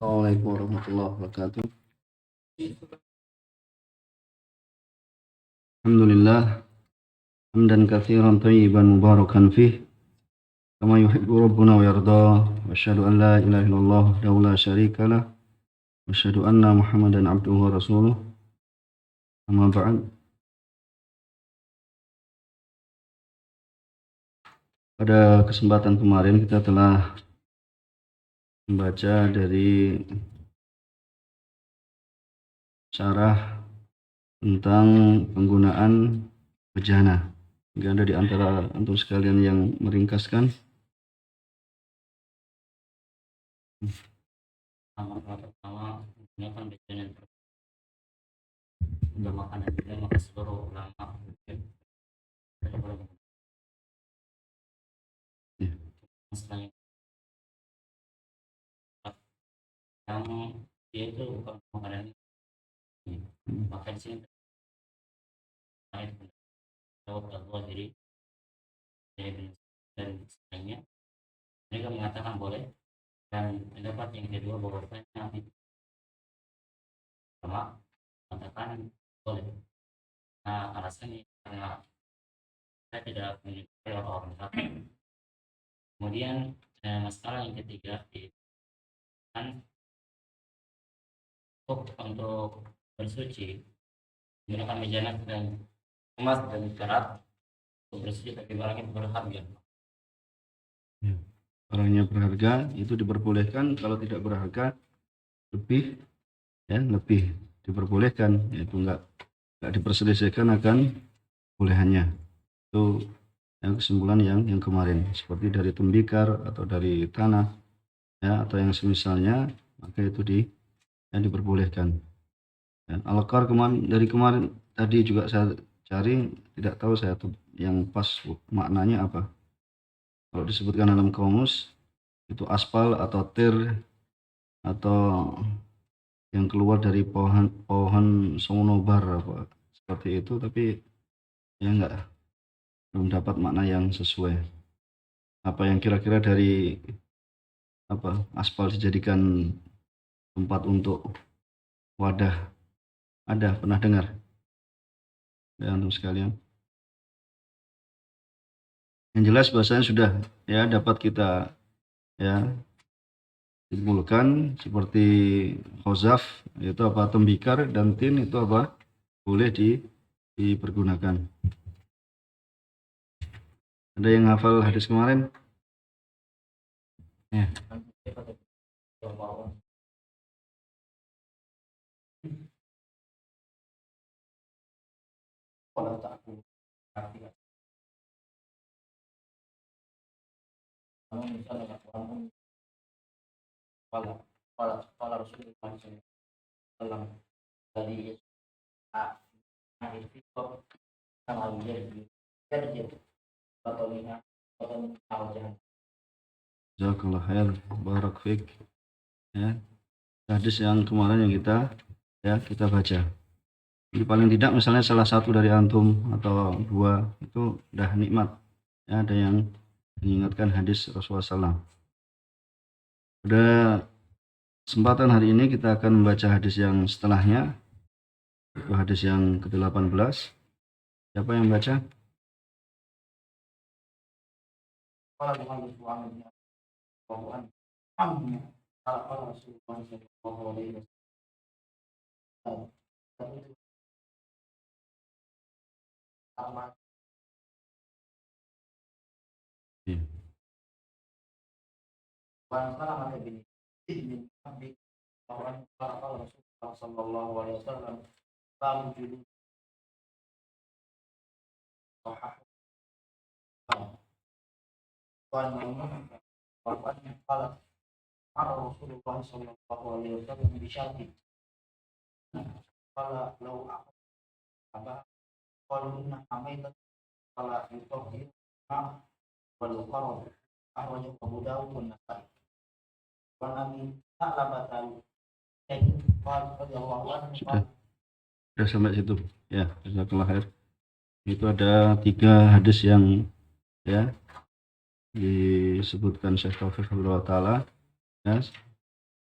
Assalamualaikum warahmatullahi wabarakatuh. Alhamdulillah hamdan katsiran thayyiban mubarakan fih kama yuhibbu rabbuna wa yarda wa asyhadu an la ilaha illallah wahdahu la syarika lah wa asyhadu anna Muhammadan abduhu wa rasuluh. Amma ba'd. Pada kesempatan kemarin kita telah membaca dari syarah tentang penggunaan bejana. Jika ada di antara antum sekalian yang meringkaskan. Pertama menggunakan bejana untuk makanan juga, maka seluruh ulama selain yang dia itu bukan makanan, maka di sini Allah dan sebagainya mereka mengatakan boleh, dan pendapat yang kedua bahwasanya ulama mengatakan boleh. Nah, alasannya karena saya tidak menyukai orang kafir. Kemudian masalah yang ketiga kan untuk bersuci menggunakan bejana dan emas dan perak untuk bersuci, tapi barangnya berharga. Barangnya berharga itu diperbolehkan, kalau tidak berharga lebih diperbolehkan, yaitu enggak diperselisihkan akan bolehannya. Itu yang kesimpulan yang kemarin, seperti dari tembikar atau dari tanah ya, atau yang semisalnya, maka itu diperbolehkan. Dan al-qar dari kemarin tadi juga saya cari, tidak tahu saya tuh yang pas maknanya apa. Kalau disebutkan dalam kamus itu aspal atau tir atau yang keluar dari pohon sonobar apa seperti itu, tapi ya belum dapat makna yang sesuai. Apa yang kira-kira dari aspal dijadikan tempat untuk wadah, ada pernah dengar ya antum sekalian? Yang jelas bahasanya sudah ya dapat kita ya simpulkan, seperti khozaf itu tembikar, dan tin itu boleh dipergunakan. Ada yang hafal hadis kemarin? Ya. Kalau Rasulullah SAW dari akhir fitur sama jadi Jazakallah khair, barak fik. Ya, hadis yang kemarin yang kita baca. Jadi paling tidak misalnya salah satu dari antum atau dua itu udah nikmat. Ya, ada yang mengingatkan hadis Rasulullah SAW. Pada kesempatan hari ini kita akan membaca hadis yang setelahnya, itu hadis yang ke-18. Siapa yang baca? Rasulullah sallallahu alaihi wasallam bisyarti qala law apa qalu inna amaitan qala yutahhir ma wal qarab ahwaju Abu Dawud wa Nasa'i wa nabi ta'labatan qala radhiyallahu anhu. Sudah sampai situ ya, jazakallah khair. Itu ada 3 hadis yang ya disebutkan Syekh Taufik Taala ya,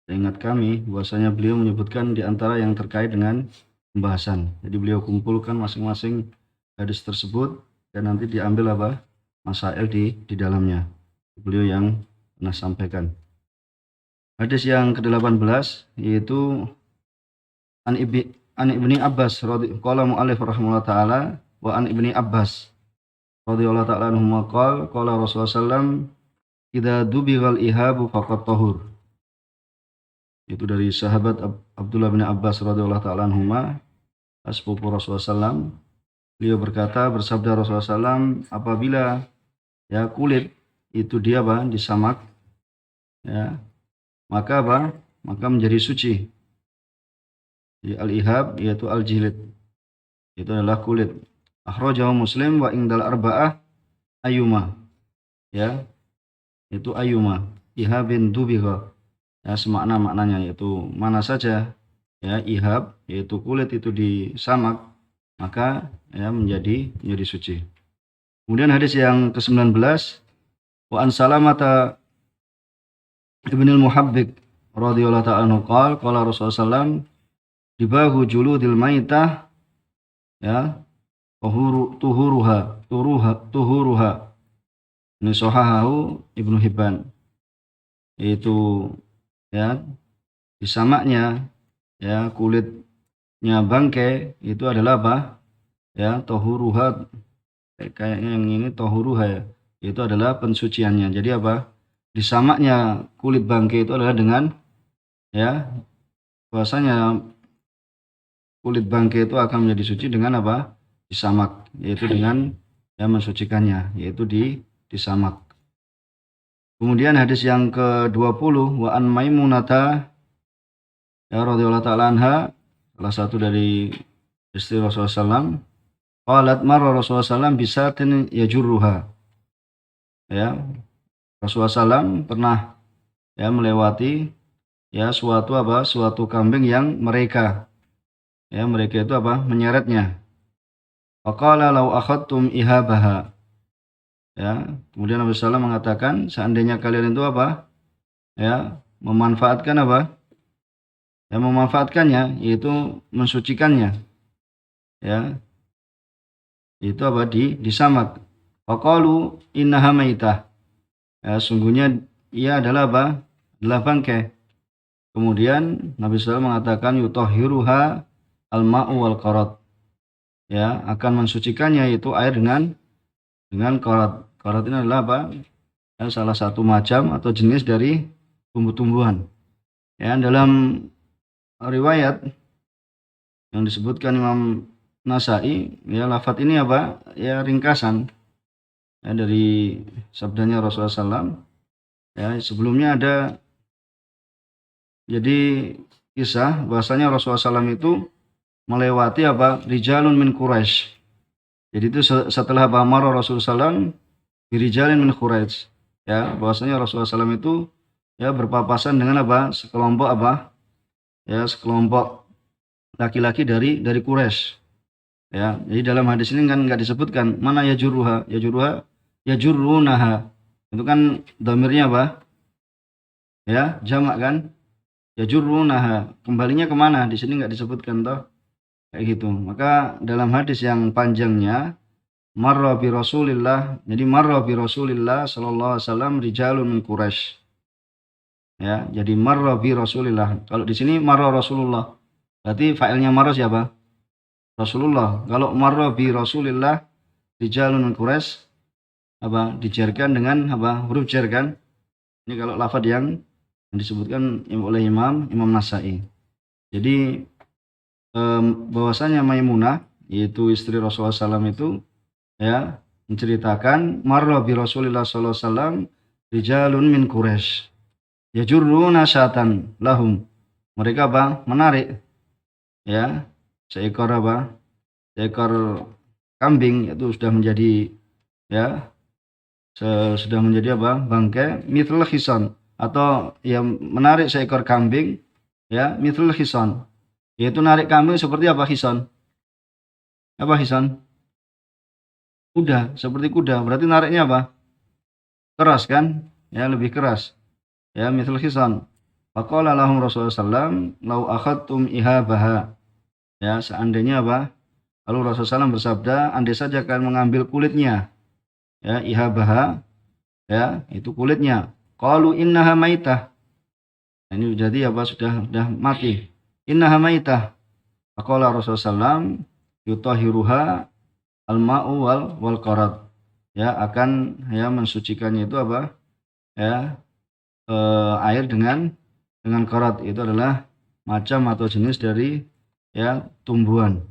Ingat kami bahwasanya beliau menyebutkan di antara yang terkait dengan pembahasan. Jadi beliau kumpulkan masing-masing hadis tersebut dan nanti diambil apa? Masail di dalamnya. Beliau yang pernah sampaikan. Hadis yang ke-18 yaitu an Ibni Abbas qala mu'allif rahimahullah taala wa an Ibni Abbas radhiyallahu taala anhu qala Rasulullah sallam idza dubighal ihabu faqad tahur. Itu dari sahabat Abdullah bin Abbas radhiyallahu taala anhuma, sepupu Rasulullah sallam. Beliau berkata, bersabda Rasulullah sallam, apabila ya kulit itu dia disamak, ya maka maka menjadi suci. Jadi al-ihab yaitu al-jilid, itu adalah kulit. Akhrajahu Muslim wa indal arba'ah ayyuma, ya itu ayyuma ihabin dubigha. Ya, semakna maknanya yaitu mana saja ya ihab yaitu kulit itu disamak maka ya menjadi suci. Kemudian hadis yang ke-19 wa an Salamata ibnil Muhabbik radhiyallahu ta'ala anhu qala Rasulullah sallam dibahu juludil maitah ya tuhuruha ini sahahahu Ibnu Hibban, yaitu ya disamaknya ya kulitnya bangkai itu adalah ya tahuruha, kayaknya yang ini tahuruha ya, itu adalah pensuciannya. Jadi disamaknya kulit bangkai itu adalah dengan ya bahwasanya kulit bangkai itu akan menjadi suci dengan disamak, yaitu dengan ya mensucikannya, yaitu disamak. Kemudian hadis yang ke-20 wa an Maimunata ya radhiyallahu ta'ala anha, salah satu dari istri Rasulullah sallam, qalat marra Rasulullah sallam bisatin yajurruha. Ya, Rasulullah sallam pernah ya melewati ya suatu kambing yang mereka itu menyeretnya. Faqala law akhadtum ihabaha. Ya, kemudian Nabi sallallahu mengatakan seandainya kalian itu ya memanfaatkan ya memanfaatkannya, yaitu mensucikannya, ya itu disamak. Faqalu innaha maitah, ya sungguhnya ia adalah adalah bangkai. Kemudian Nabi sallallahu mengatakan yutahhiruha al-ma'u wal qarat, ya akan mensucikannya itu air dengan qarat. Qarat ini adalah ya, salah satu macam atau jenis dari tumbuh-tumbuhan. Ya, dalam riwayat yang disebutkan Imam Nasai, ya lafadz ini ya ringkasan ya, dari sabdanya Rasulullah SAW. Ya, sebelumnya ada jadi kisah bahwasanya Rasulullah SAW itu melewati rijalun min Quraisy. Jadi itu setelah marra Rasulullah SAW birijalin min Quraisy, ya bahwasanya Rasulullah SAW itu ya berpapasan dengan sekelompok ya sekelompok laki-laki dari Quraisy. Ya, jadi dalam hadis ini kan nggak disebutkan mana yajurruha yajurrunaha. Itu kan dhamirnya ya jamak kan, yajurrunaha. Kembalinya kemana? Di sini nggak disebutkan toh. Kayak gitu. Maka dalam hadis yang panjangnya marra bi Rasulillah, jadi marra bi Rasulillah sallallahu alaihi wasallam rijalun min Quraisy. Ya, jadi marra bi Rasulillah. Kalau di sini marra Rasulullah, berarti fa'ilnya marra siapa? Rasulullah. Kalau marra bi Rasulillah rijalun min Quraisy dijarkan dengan huruf jar kan? Ini kalau lafaz yang disebutkan oleh Imam Nasai. Jadi bahwasanya Maimunah yaitu istri Rasulullah SAW itu ya menceritakan marra bi Rasulillah sallallahu alaihi wasallam rijalun min Quraisy yajurruna syatan lahum. Mereka menarik ya seekor kambing itu sudah menjadi ya sudah menjadi bangkai mithl khisan, atau yang menarik seekor kambing ya mithl khisan, yaitu narik kambing seperti khisan. Khisan? Kuda, seperti kuda. Berarti nariknya keras kan? Ya, lebih keras. Ya, mithl khisan. Faqala lahum Rasulullah sallam, "Lau akhadtum ihabaha." Ya, seandainya apa? Lalu Rasulullah SAW bersabda, andai saja kalian mengambil kulitnya, ya, ihabaha, ya, itu kulitnya. Qalu innaha maitah. Nah, ini jadi apa? Sudah mati. Innaha maitah. Faqala Rasulullah SAW, yutahiruha al-ma'u wal qarat. Ya, akan ya mensucikannya itu apa? Ya, air dengan qarat. Itu adalah macam atau jenis dari ya tumbuhan.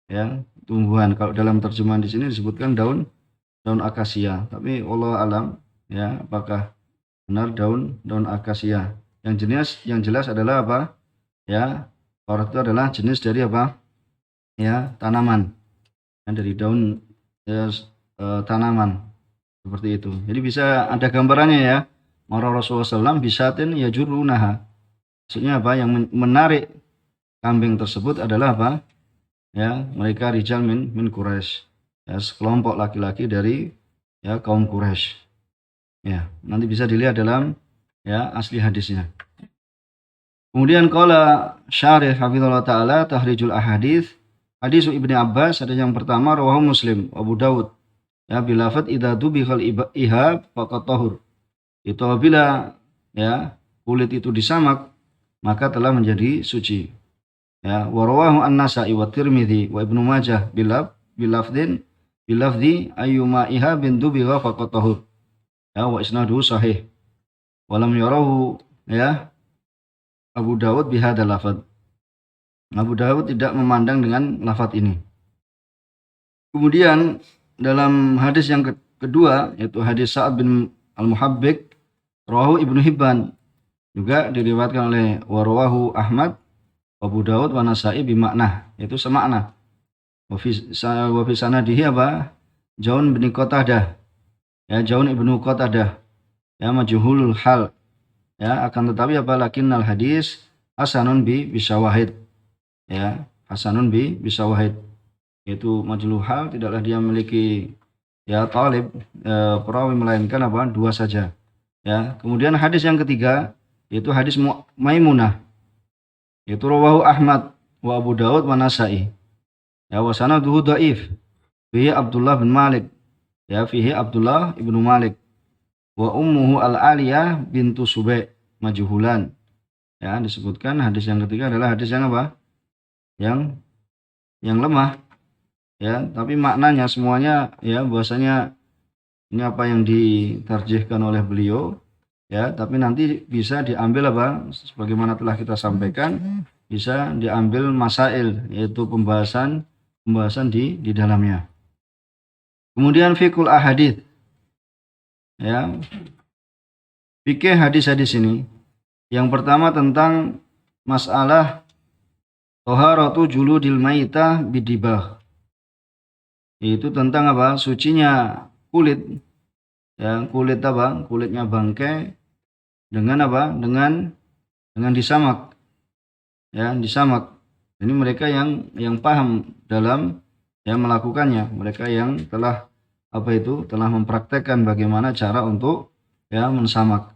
Ya, tumbuhan. Kalau dalam terjemahan di sini disebutkan daun akasia, tapi Allah alam ya apakah benar daun akasia. Yang jelas adalah apa? Ya, qarat itu adalah jenis dari apa? Ya, tanaman. Dari daun ya, tanaman seperti itu. Jadi bisa ada gambarannya ya. Mara Rasulullah SAW bisatin yajurunaha. Maksudnya apa? Yang menarik kambing tersebut adalah apa? Ya, mereka rijal min Quraisy. Ya, sekelompok laki-laki dari ya kaum Quraisy. Ya, nanti bisa dilihat dalam ya asli hadisnya. Kemudian qala syarih hafizallahu taala tahrijul ahadits. Hadis Ibnu Abbas ada yang pertama rawahu Muslim, Abu Dawud. Ya, bilafat idza dubighal ihab faqat tahur. Itu apabila ya kulit itu disamak maka telah menjadi suci. Ya, wa rawahu an-Nasa'i wa Tirmidzi wa Ibnu Majah bilafdzi ayyuma ihabin dubigha faqat tahur. Ya, wa isnaduhu sahih. Wa lam yarahu ya Abu Dawud bihadzal lafadz. Abu Dawud tidak memandang dengan lafadz ini. Kemudian dalam hadis yang kedua yaitu hadis Sa'ad bin Al-Muhabbik rawahu Ibnu Hibban, juga diriwayatkan oleh warawahu Ahmad, Abu Dawud wa Nasa'i bimakna, yaitu semakna. Wa fi sanadihi apa? Jaun bin Qatadah. Ya, Jaun ibnu Qatadah. Ya, majhulul hal. Ya, akan tetapi apa? Lakinnal hadis hasanun bi bisyawahid. Ya, hasanun bi bisyawahid. Yaitu majhulul hal, tidaklah dia memiliki ya talib perawi melainkan apa? Dua saja. Ya, kemudian hadis yang ketiga yaitu hadis Maimunah, yaitu rawahu Ahmad wa Abu Dawud wa Nasa'i. Ya, wa sanaduhu dhaif. Fihi Abdullah bin Malik. Ya, fihi Abdullah ibnu Malik. Wa ummuhu Al-Aliyah bintu Subai majhulan. Ya, disebutkan hadis yang ketiga adalah hadis yang apa? Yang lemah. Ya, tapi maknanya semuanya ya bahwasanya ini apa yang ditarjihkan oleh beliau ya, tapi nanti bisa diambil apa sebagaimana telah kita sampaikan, bisa diambil masail yaitu pembahasan di dalamnya. Kemudian fiqhul ahadits ya, fikih hadis-hadis ini yang pertama tentang masalah thaharatu juludil maitah bidibah, itu tentang apa? Sucinya kulit ya, kulitnya bangkai dengan apa? Dengan disamak. Ya, disamak. Ini mereka yang paham dalam yang melakukannya, mereka yang telah telah mempraktekkan bagaimana cara untuk ya mensamak.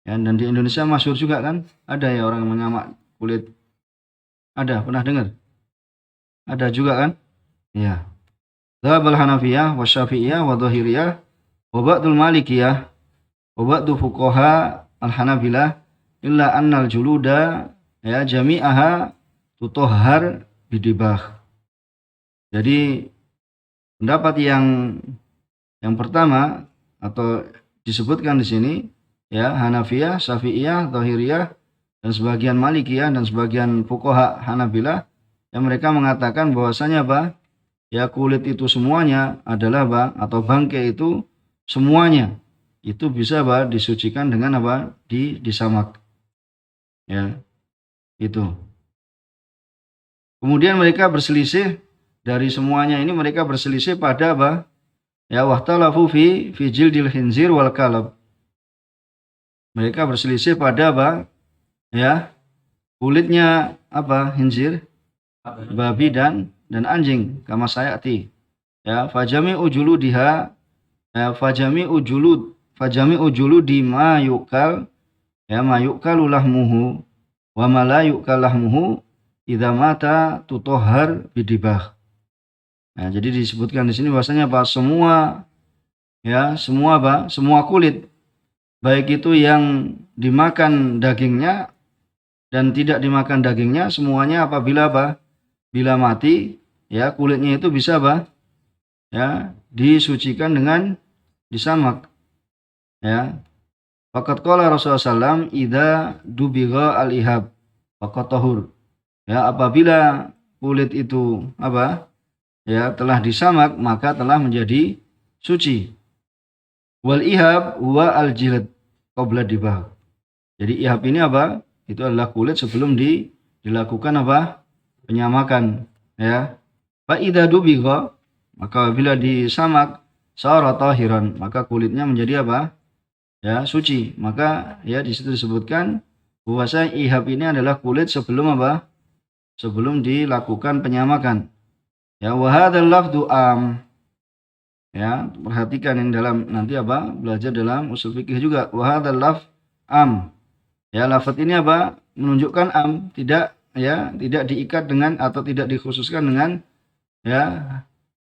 Ya, dan di Indonesia masyhur juga kan, ada ya orang menyamak kulit. Ada, pernah dengar? Ada juga kan? Ya. Dzhabal Hanafiyah wa Syafi'iyah wa Dhahiriyah wa ba'dul Malikiyah wa ba'du fuqaha al-Hanabilah illa annal juluda ya jami'aha tutahhar bidibah. Jadi pendapat yang pertama atau disebutkan di sini ya Hanafiyah, Syafi'iyah, Dhahiriyah dan sebagian Malikiyah dan sebagian fuqaha Hanabilah yang mereka mengatakan bahwasanya apa? Ya kulit itu semuanya adalah apa? Atau bangkai itu semuanya itu bisa apa? Disucikan dengan apa? Disamak. Ya. Itu. Kemudian mereka berselisih dari semuanya ini, mereka berselisih pada apa? Ya wahtalafu fi jildil khinzir wal kalab. Mereka berselisih pada apa? Ya, kulitnya apa? Khinzir, babi dan anjing, kama sayati. Ya, fajami ujuludiha, ya fajami ujuludi ma yukal, ya ma yu'kalu lahmuhu wa ma la yu'kal lahmuhu idza mata tutohar bidibah. Nah, jadi disebutkan di sini bahwasanya apa? Semua semua kulit, baik itu yang dimakan dagingnya dan tidak dimakan dagingnya, semuanya apabila bila mati, ya kulitnya itu bisa ya disucikan dengan disamak, ya. Faqad qala Rasulullah SAW, idza dubigha al-ihab faqad tahur. Ya, apabila kulit itu ya telah disamak, maka telah menjadi suci. Wal ihab huwa al-jilad qabla dibah. Jadi ihab ini itu adalah kulit sebelum dilakukan penyamakan, ya. Fa idza dubigha, maka bila disamak, sara tahiran, maka kulitnya menjadi ya suci. Maka ya di situ disebutkan bahwasanya ihab ini adalah kulit sebelum sebelum dilakukan penyamakan. Ya, wa hadzal lafdhu am. Ya, perhatikan yang dalam nanti belajar dalam usul fikih juga. Wa hadzal lafdh am. Ya, lafaz ini menunjukkan am, tidak diikat dengan atau tidak dikhususkan dengan ya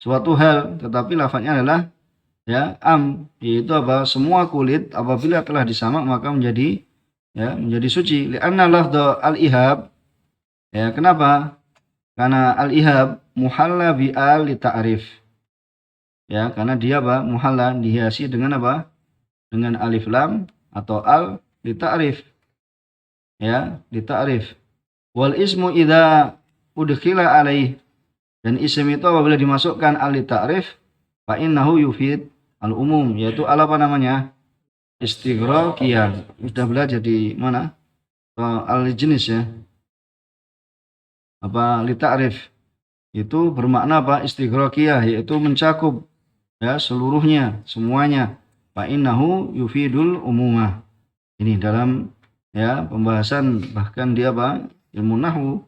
suatu hal, tetapi lafaznya adalah ya am, yaitu semua kulit apabila telah disamak maka menjadi suci. Li'anna lafdha al-ihab, ya kenapa? Karena al-ihab muhalla bi al li ta'rif. Ya, karena dia muhalla dihiasi dengan dengan alif lam atau al li ta'rif. Ya, li ta'rif. Wal ismu idza udkhila alaih, dan isim itu apabila dimasukkan al li ta'rif fa innahu yufid al-umum, yaitu apa namanya? Istighraqiyah. Sudah belajar di mana? Al-jenis ya. Li ta'rif itu bermakna istighraqiyah, yaitu mencakup ya seluruhnya, semuanya. Fa innahu yufidul umumah. Ini dalam ya pembahasan bahkan dia ilmu nahwu,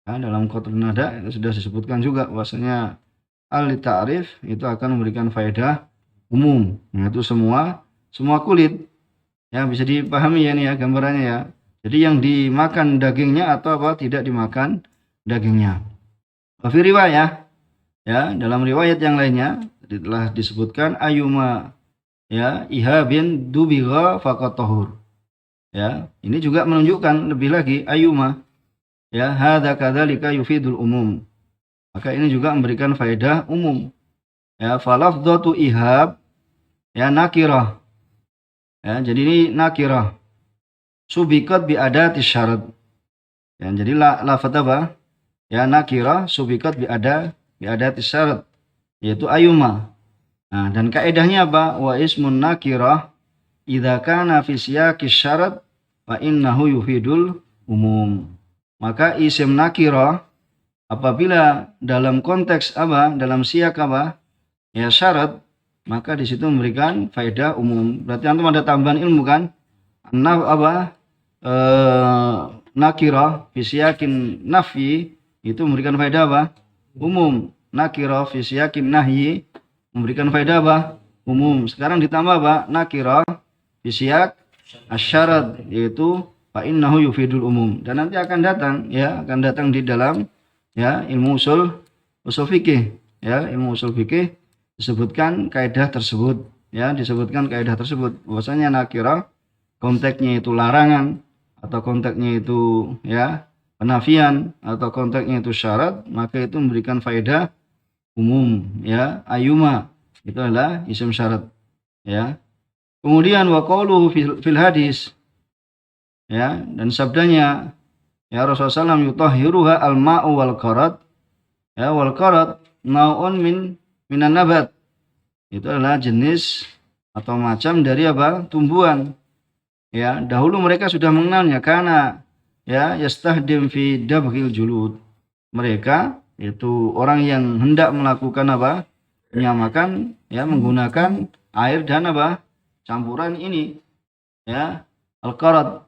ya, dalam qatrun nada itu sudah disebutkan juga bahwasanya al ta'rif itu akan memberikan faedah umum, yaitu semua kulit. Ya, bisa dipahami ya nih ya gambarannya ya. Jadi yang dimakan dagingnya atau tidak dimakan dagingnya. Fi riwayah, ya dalam riwayat yang lainnya telah disebutkan ayuma ya ihabin dubigha faqat tahur. Ya, ini juga menunjukkan lebih lagi ayuma, ya hadza kadzalika yufidul umum. Maka ini juga memberikan faedah umum. Ya, falafdhatu ihab ya nakirah. Ya, jadi ini nakirah. Subiqat bi adati syarat. Ya, jadi lafaz ya nakirah subiqat bi adati syarat, yaitu ayuma. Nah, dan kaidahnya Wa ismun nakirah idza kana fi siyaqis syarat fa innahu yufidul umum. Maka isim nakirah apabila dalam konteks dalam siyak ya syarat, maka di situ memberikan faedah umum. Berarti antum ada tambahan ilmu kan? Nakirah fi siyakin nafyi itu memberikan faedah umum. Nakirah fi siyakin nahyi memberikan faedah umum. Sekarang ditambah nakirah fi siyak asyarat, yaitu fa innahu yufidul umum. Dan nanti akan datang di dalam ya ilmu usul fikih, ya ilmu usul fikih disebutkan kaidah tersebut, bahwasanya nakirah konteksnya itu larangan atau konteksnya itu ya penafian atau konteksnya itu syarat, maka itu memberikan faedah umum, ya ayuma itu adalah isim syarat, ya. Kemudian wa qauluhu fil hadis, ya, dan sabdanya ya Rasulullah SAW yutahhiruha al-ma'u wal qarat, ya wal qarat nau'un minan nabat, itu adalah jenis atau macam dari tumbuhan. Ya, dahulu mereka sudah mengenalnya karena ya yastahdim fi dabghil julud. Mereka itu orang yang hendak melakukan penyamakan ya menggunakan air dan campuran ini ya al-qarat.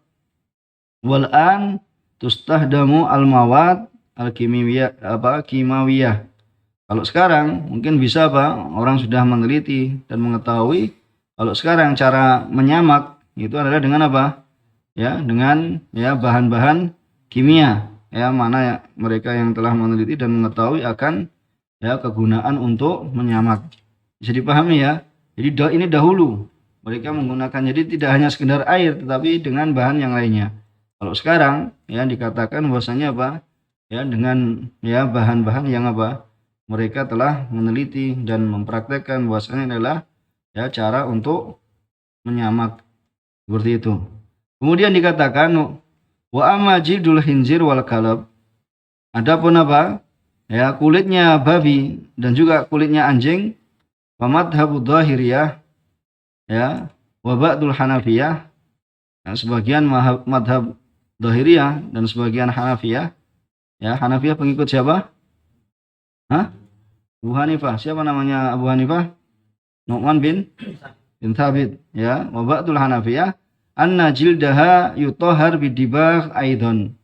Wal an tustahdamu al-mawad al-kimawiyah kimawiyah. Kalau sekarang mungkin bisa orang sudah meneliti dan mengetahui kalau sekarang cara menyamak itu adalah dengan ya dengan ya bahan-bahan kimia, ya mana mereka yang telah meneliti dan mengetahui akan ya kegunaan untuk menyamak. Bisa dipahami ya. Jadi ini dahulu mereka menggunakan, jadi tidak hanya sekedar air tetapi dengan bahan yang lainnya. Kalau sekarang ya dikatakan bahwasanya apa? Ya dengan ya bahan-bahan yang apa? Mereka telah meneliti dan mempraktekkan bahwasanya adalah ya cara untuk menyamak seperti itu. Kemudian dikatakan wa amma jildul khinzir wal kalab. Adapun apa? Ya kulitnya babi dan juga kulitnya anjing, wa madhabu dhahiriyah ya wa ba'dul hanafiyah, ya, sebagian madhab dhahiriyah dan sebagian hanafiyah. Ya, hanafiyah pengikut siapa? Hah? Abu Hanifah. Siapa namanya Abu Hanifah? Nu'man bin Thabit. Ya, wa ba'dul hanafiyah anna jildaha yutahhar bidibagh aidon.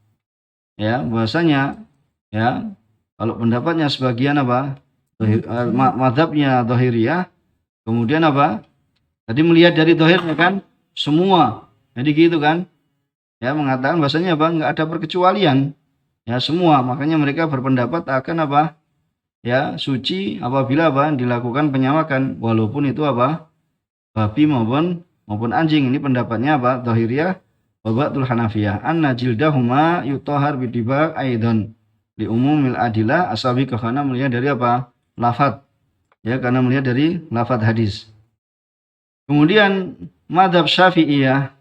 Ya, bahwasanya ya kalau pendapatnya sebagian apa? Madhabnya dhahiriyah. Kemudian apa? Tadi melihat dari dhahirnya kan semua. Jadi gitu kan? Ya, mengatakan bahwasanya apa? Enggak ada perkecualian. Ya, semua. Makanya mereka berpendapat akan apa? Ya, suci apabila apa? Dilakukan penyamakan walaupun itu apa? Babi maupun anjing. Ini pendapatnya apa? Dhahiriyah wa ba'dul hanafiyah. Anna jildahuma yutahhar bidibagh aidan. Li umumil adilah asabi karena melihat dari apa? Lafaz. Ya, karena melihat dari lafaz hadis. Kemudian madhab Syafi'iyah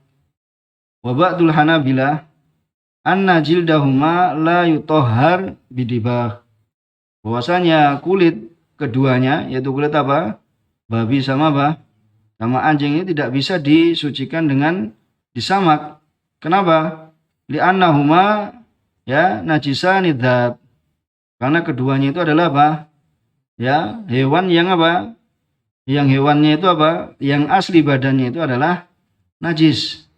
wa ba'dul hanabilah anna jildahuma la yutahhar bidibagh. Bahwasanya kulit keduanya, yaitu kulit apa? Babi sama apa? Sama anjing ini tidak bisa disucikan dengan disamak. Kenapa? Li'annahuma ya najisani dzat. Karena keduanya itu adalah apa? Ya, hewan yang apa? Yang hewannya itu apa? Yang asli badannya itu adalah najis.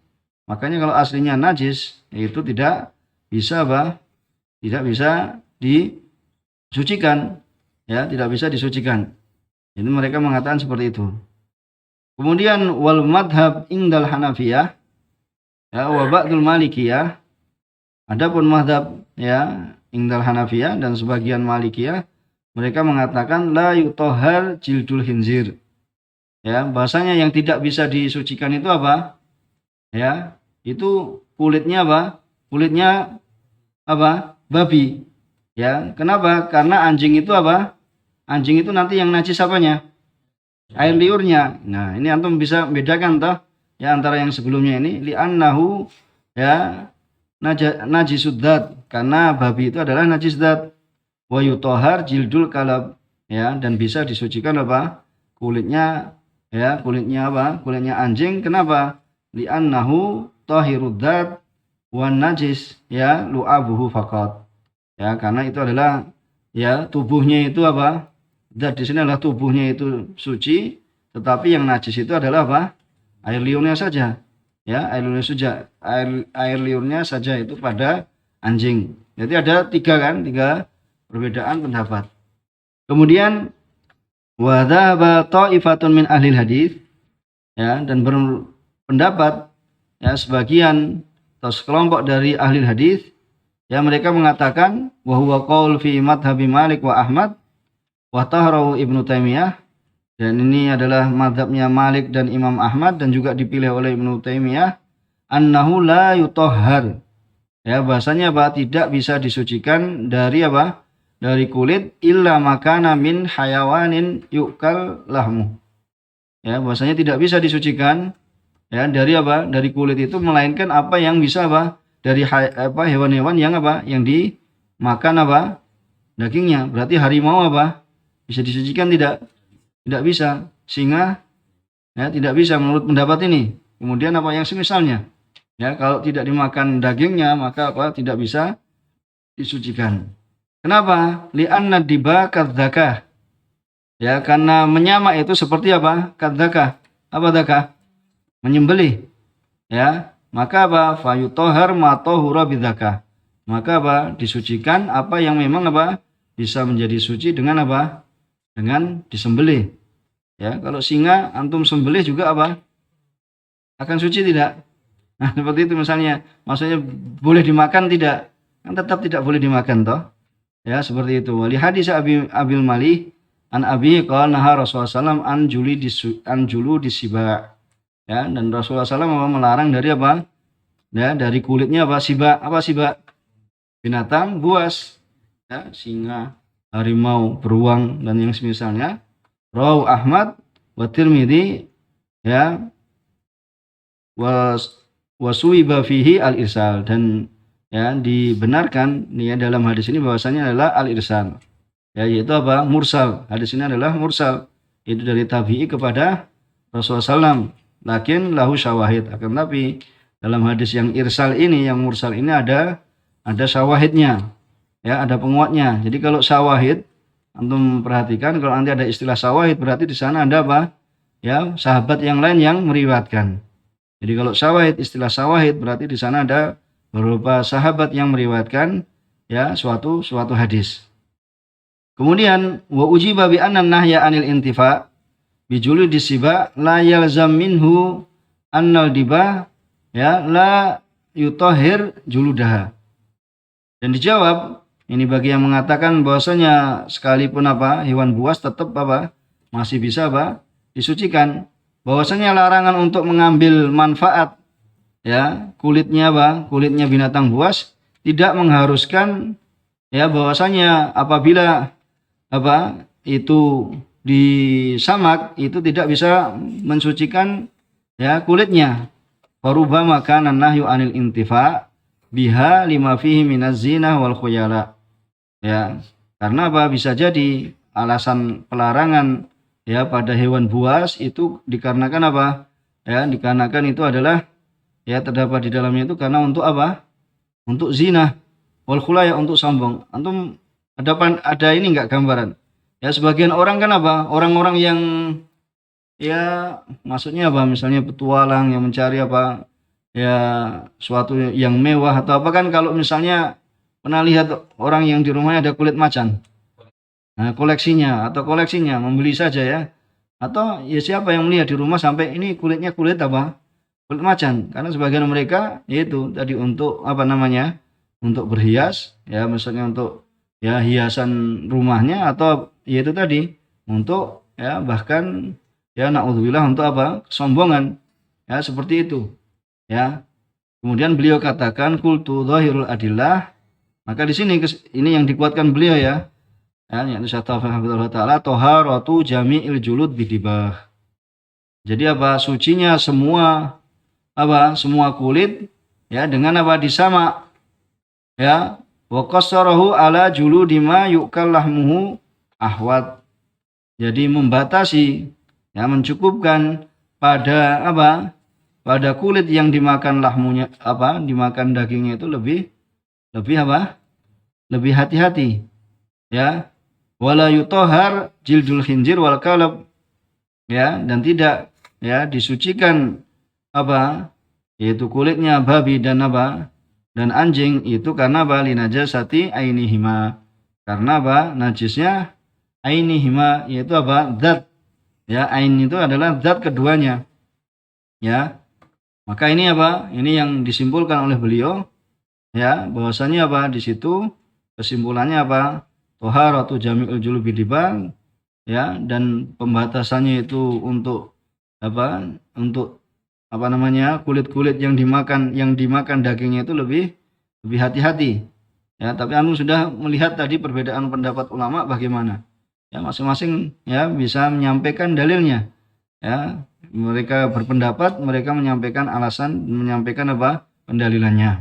Makanya kalau aslinya najis, itu tidak bisa apa? Tidak bisa disucikan. Ya, tidak bisa disucikan. Ini mereka mengatakan seperti itu. Kemudian wal madhab indal hanafiyah ya wa ba'dul malikiyah. Adapun madhab ya indal hanafiyah dan sebagian malikiyah, mereka mengatakan la yutahhar jildul khinzir. Ya, bahasanya yang tidak bisa disucikan itu apa? Ya, itu kulitnya apa? Kulitnya apa? Babi. Ya, kenapa? Karena anjing itu apa? Anjing itu nanti yang najis apanya? Air liurnya. Nah, ini antum bisa membedakan toh ya antara yang sebelumnya ini li'annahu ya najisudzat, karena babi itu adalah najis zat. Wa yutahhar jildul kalab ya, dan bisa disucikan apa? Kulitnya ya, kulitnya apa? Kulitnya anjing. Kenapa? Li'annahu tahirudzat wan najis ya lu'abuhu faqat. Ya, karena itu adalah ya tubuhnya itu apa? Zat di sini adalah tubuhnya itu suci, tetapi yang najis itu adalah apa? Air liurnya saja. Ya, air liurnya saja itu pada anjing. Jadi ada tiga perbedaan pendapat. Kemudian wa dzaba ta'ifatun min ahli hadis ya, dan berpendapat ya sebagian atau sekelompok dari ahli hadis ya, mereka mengatakan wa huwa qaul fi madhhabi Malik wa Ahmad wa tahrahu Ibnu Taimiyah, dan ini adalah mazhabnya Malik dan Imam Ahmad dan juga dipilih oleh Ibnu Taimiyah, annahu la yutahhar ya, bahasanya apa? Tidak bisa disucikan dari apa? Dari kulit illa makana min hayawanin yukal lahmu. Ya, bahasanya tidak bisa disucikan ya dari apa? Dari kulit itu melainkan apa yang bisa apa? Dari hewan-hewan yang apa? Yang dimakan apa? Dagingnya. Berarti harimau apa? Bisa disucikan tidak? Tidak bisa. Singa ya tidak bisa menurut pendapat ini. Kemudian apa yang semisalnya? Ya, kalau tidak dimakan dagingnya maka apa? Tidak bisa disucikan. Kenapa? Li'anna diba kadzakah. Ya, karena menyamak itu seperti apa? Kadzakah. Apa dzakah? Menyembelih. Ya, maka apa? Fayutahhar ma tahura bidzakah. Maka apa? Disucikan apa yang memang apa? Bisa menjadi suci dengan apa? Dengan disembelih. Ya, kalau singa antum sembelih juga apa? Akan suci tidak? Nah, seperti itu misalnya, maksudnya boleh dimakan tidak? Kan tetap tidak boleh dimakan toh. Ya, seperti itu. Wali hadis Abil Malih an Abi qala naha Rasulullah sallam an julu disiba. Ya, dan Rasulullah sallam melarang dari apa? Ya, dari kulitnya apa? Siba. Apa siba? Binatang buas. Ya, singa, harimau, beruang dan yang semisalnya. Rawahu Ahmad wa Tirmidzi ya wasuiba fihi al-irsal, dan ya dibenarkan ya dalam hadis ini bahwasanya adalah al-irsal, ya yaitu apa? Mursal. Hadis ini adalah mursal, itu dari tabi'i kepada Rasulullah SAW. Lakin lahu syawahid, akan tapi dalam hadis yang irsal ini, yang mursal ini ada syawahidnya, ya ada penguatnya. Jadi kalau syawahid, antum perhatikan kalau nanti ada istilah syawahid berarti di sana ada apa? Ya, sahabat yang lain yang meriwayatkan. Jadi kalau syawahid, istilah syawahid berarti di sana ada beberapa sahabat yang meriwayatkan ya suatu hadis. Kemudian wa ujiba bi anna nahya anil intifa bi juludi siba la yalzam minhu annal diba ya la yutahhir juludaha. Dan dijawab ini bagi yang mengatakan bahwasanya sekalipun apa hewan buas tetap apa masih bisa apa disucikan, bahwasanya larangan untuk mengambil manfaat ya kulitnya binatang buas tidak mengharuskan ya bahwasanya apabila apa itu disamak itu tidak bisa mensucikan ya kulitnya. Farubama kana nahyu anil intifa biha lima fihi minaz zinah wal khuyala. Ya, karena apa? Bisa jadi alasan pelarangan ya pada hewan buas itu dikarenakan apa? Ya, dikarenakan itu adalah ya terdapat di dalamnya itu karena untuk apa? Untuk zina wal khulaya, untuk sombong. Antum ada ini enggak gambaran? Ya sebagian orang kan apa? Orang-orang yang ya maksudnya apa? Misalnya petualang yang mencari apa? Ya suatu yang mewah atau apa kan, kalau misalnya pernah lihat orang yang di rumahnya ada kulit macan. Nah, koleksinya membeli saja ya. Atau ya siapa yang melihat di rumah sampai ini kulitnya kulit apa? Kulit macan. Karena sebagian mereka yaitu tadi untuk apa namanya? Untuk berhias, ya misalnya untuk ya hiasan rumahnya, atau yaitu tadi untuk ya bahkan ya naudzubillah untuk apa? Kesombongan. Ya seperti itu. Ya. Kemudian beliau katakan qultu dhahirul adillah. Maka di sini ini yang dikuatkan beliau ya. Ya, yaitu syatafahullah taala toharatu jami'il julud bidibah. Jadi apa? Sucinya semua kulit ya dengan apa? Disamak. Ya, wa qassarahu ala juludima yu'kal lahmuhu ahwat. Jadi membatasi ya mencukupkan pada apa? Pada kulit yang dimakan lahmunya dimakan dagingnya itu lebih apa? Lebih hati-hati. Ya. Wala yutahhar jildul khinzir wal kalab. Ya, dan tidak ya disucikan apa? Yaitu kulitnya babi dan apa? Dan anjing itu karena apa? Linajasati ainihima. Karena apa? Najisnya ainihima, yaitu apa? Zat. Ya, ain itu adalah zat keduanya. Ya. Maka ini apa? Ini yang disimpulkan oleh beliau ya, bahwasanya apa? Di situ kesimpulannya apa? Thaharatu jami'ul julubi dibang ya, dan pembatasannya itu untuk apa? Untuk apa namanya? Kulit-kulit yang dimakan dagingnya itu lebih hati-hati. Ya, tapi anu sudah melihat tadi perbedaan pendapat ulama bagaimana. Ya, masing-masing ya bisa menyampaikan dalilnya. Ya, mereka berpendapat, mereka menyampaikan alasan, menyampaikan apa? Pendalilannya.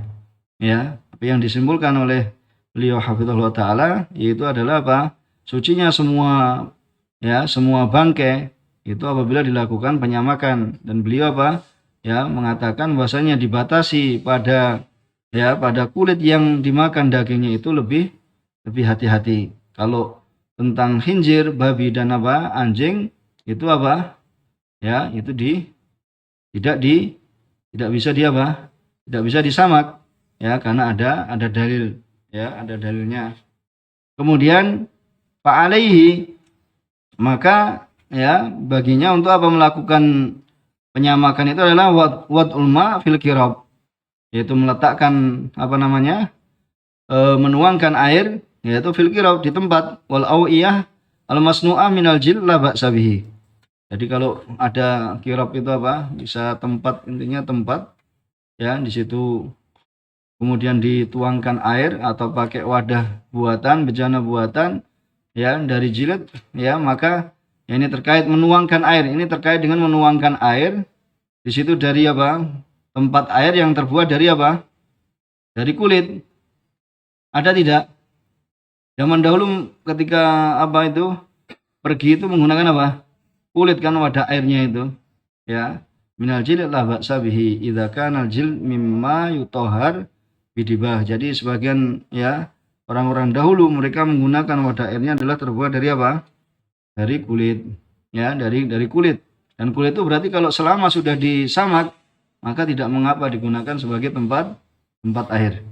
Ya, apa yang disimpulkan oleh beliau hafizahullah taala yaitu adalah apa? Sucinya semua bangkai itu apabila dilakukan penyamakan, dan beliau apa? Ya, mengatakan bahwasanya dibatasi pada kulit yang dimakan dagingnya itu lebih hati-hati. Kalau tentang khinzir, babi dan apa? Anjing itu apa? Ya, itu tidak bisa tidak bisa disamak ya, karena ada dalil ya, ada dalilnya. Kemudian fa'alaihi, maka ya baginya untuk apa? Melakukan penyamakan itu adalah wad'ul ma fil kirab, yaitu meletakkan apa namanya menuangkan air, yaitu fil qirab di tempat, wal awiyah al masnu'ah minal jil la ba'sa bihi. Jadi kalau ada qirab itu apa, bisa tempat, intinya tempat ya, di situ kemudian dituangkan air atau pakai wadah buatan, bejana buatan ya dari jilid ya, maka ya ini terkait menuangkan air, ini terkait dengan menuangkan air di situ dari apa, tempat air yang terbuat dari apa, dari kulit. Ada tidak? Zaman dahulu ketika apa itu pergi itu menggunakan apa, kulit kan wadah airnya itu ya. Minal jilid la ba'sa bihi idza kana al jilid mimma yutahhar bidibah. Jadi sebagian ya orang-orang dahulu mereka menggunakan wadah airnya adalah terbuat dari apa? Dari kulit ya, dari kulit. Dan kulit itu berarti kalau selama sudah disamak maka tidak mengapa digunakan sebagai tempat air.